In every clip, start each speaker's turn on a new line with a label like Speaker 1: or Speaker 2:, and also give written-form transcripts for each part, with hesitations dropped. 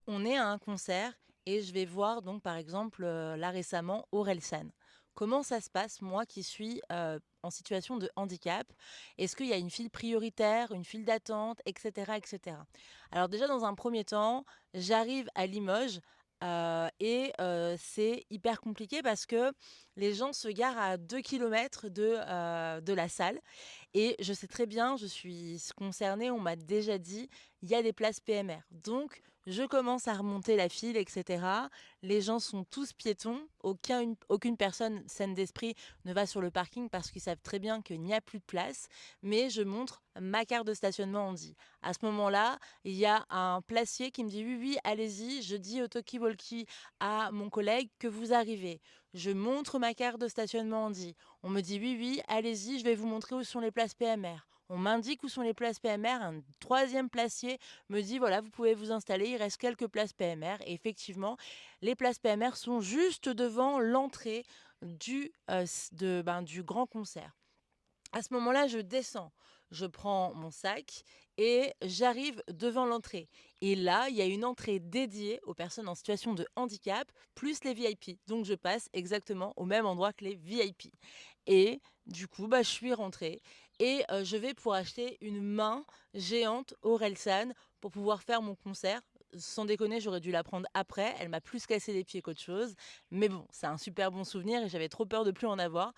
Speaker 1: On est à un concert et je vais voir donc par exemple, là récemment Orelsan. Comment ça se passe moi qui suis, en situation de handicap? Est-ce qu'il y a une file prioritaire, une file d'attente et cetera et cetera? Alors déjà dans un premier temps, j'arrive à Limoges, c'est hyper compliqué parce que les gens se garent à 2 kilomètres de la salle et je sais très bien, je suis concernée, on m'a déjà dit: «Il y a des places PMR». Donc je commence à remonter la file et cetera. Les gens sont tous piétons, aucune personne saine d'esprit ne va sur le parking parce qu'ils savent très bien qu'il n'y a plus de place, mais je montre ma carte de stationnement Andy. À ce moment-là, il y a un placier qui me dit: «Oui, oui, allez-y». Je dis au talkie-walkie à mon collègue que vous arrivez. Je montre ma carte de stationnement Andy. On me dit: «Oui, oui, allez-y, je vais vous montrer où sont les places PMR». On m'indique où sont les places PMR. Un troisième placier me dit: «Voilà, vous pouvez vous installer, il reste quelques places PMR». Et effectivement, les places PMR sont juste devant l'entrée du grand concert. À ce moment-là, je descends, je prends mon sac et j'arrive devant l'entrée. Et là, il y a une entrée dédiée aux personnes en situation de handicap, plus les VIP. Donc, je passe exactement au même endroit que les VIP. Et du coup, je suis rentrée et je vais pour acheter une main géante Orelsan pour pouvoir faire mon concert. Sans déconner, j'aurais dû la prendre après. Elle m'a plus cassé les pieds qu'autre chose. Mais bon, c'est un super bon souvenir et j'avais trop peur de plus en avoir.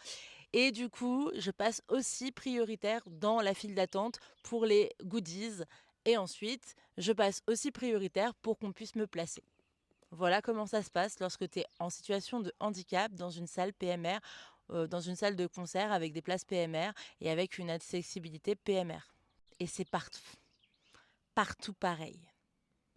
Speaker 1: Et du coup, je passe aussi prioritaire dans la file d'attente pour les goodies. Et ensuite, je passe aussi prioritaire pour qu'on puisse me placer. Voilà comment ça se passe lorsque tu es en situation de handicap dans une salle PMR, dans une salle de concert avec des places PMR et avec une accessibilité PMR. Et c'est partout, partout pareil.